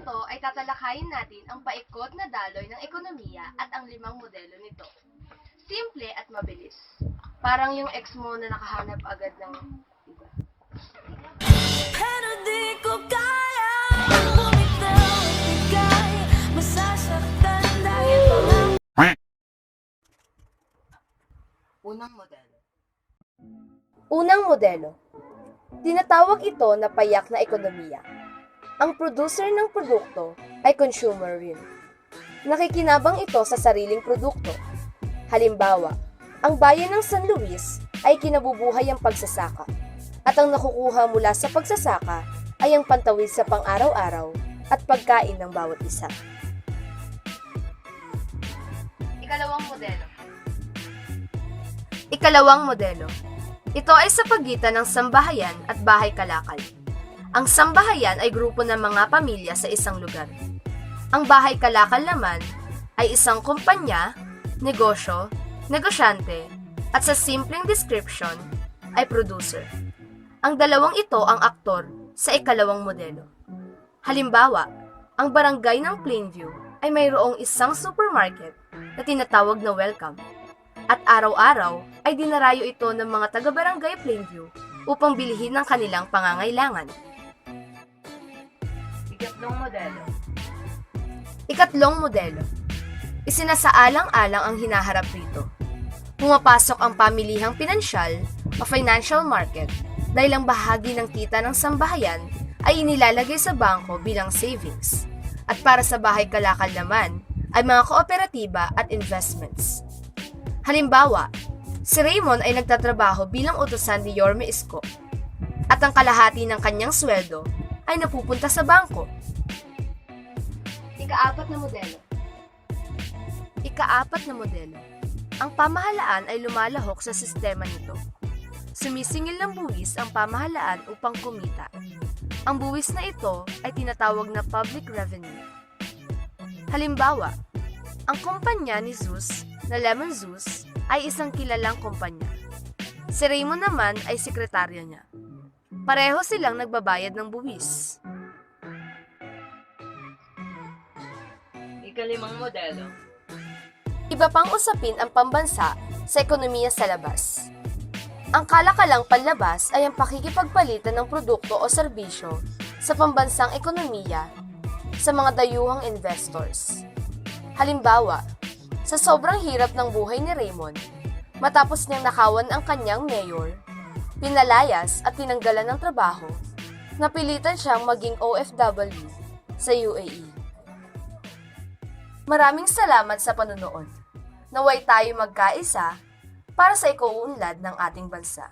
ito ay tatalakayin natin ang paikot na daloy ng ekonomiya at ang 5 modelo nito. Simple at mabilis. Parang yung ex mo na nakahanap agad ng iba. Pero di ko kaya bumitaw at bigay masasaktan dahil mga Unang modelo. Unang modelo. Tinatawag ito na payak na ekonomiya. Ang producer ng produkto ay consumer rin. Nakikinabang ito sa sariling produkto. Halimbawa, ang bayan ng San Luis ay kinabubuhay ang pagsasaka at ang nakukuha mula sa pagsasaka ay ang pantawid sa pang-araw-araw at pagkain ng bawat isa. Ikalawang modelo. Ikalawang modelo. Ito ay sa pagitan ng sambahayan at bahay kalakal. Ang sambahayan ay grupo ng mga pamilya sa isang lugar. Ang bahay kalakal naman ay isang kumpanya, negosyo, negosyante, at sa simpleng description ay producer. Ang dalawang ito ang aktor sa ikalawang modelo. Halimbawa, ang barangay ng Plainview ay mayroong isang supermarket na tinatawag na Welcome. At araw-araw ay dinarayo ito ng mga taga-barangay Plainview upang bilhin ng kanilang pangangailangan. Ikatlong modelo. Ikatlong modelo. Isinasaalang-alang ang hinaharap rito. Pumapasok ang pamilihang pinansyal o financial market dahil ang bahagi ng kita ng sambahayan ay inilalagay sa bangko bilang savings. At para sa bahay kalakal naman ay mga kooperatiba at investments. Halimbawa, si Raymond ay nagtatrabaho bilang utusan ni Yorme Isko at ang kalahati ng kanyang sweldo ay napupunta sa bangko. Ikaapat na modelo. Ikaapat na modelo. Ang pamahalaan ay lumalahok sa sistema nito. Sumisingil ng buwis ang pamahalaan upang kumita. Ang buwis na ito ay tinatawag na public revenue. Halimbawa, ang kumpanya ni Zeus na Lemon Zeus ay isang kilalang kumpanya. Si Raymond naman ay sekretarya niya. Pareho silang nagbabayad ng buwis. Ikalimang modelo. Iba pang usapin ang pambansa sa ekonomiya sa labas. Ang kalakalang panlabas ay ang pakikipagpalitan ng produkto o serbisyo sa pambansang ekonomiya sa mga dayuhang investors. Halimbawa, sa sobrang hirap ng buhay ni Raymond, matapos niyang nakawan ang kanyang mayor, pinalayas at tinanggalan ng trabaho, napilitan siyang maging OFW sa UAE. Maraming salamat sa panonood. Naway tayo magkaisa para sa ikaunlad ng ating bansa.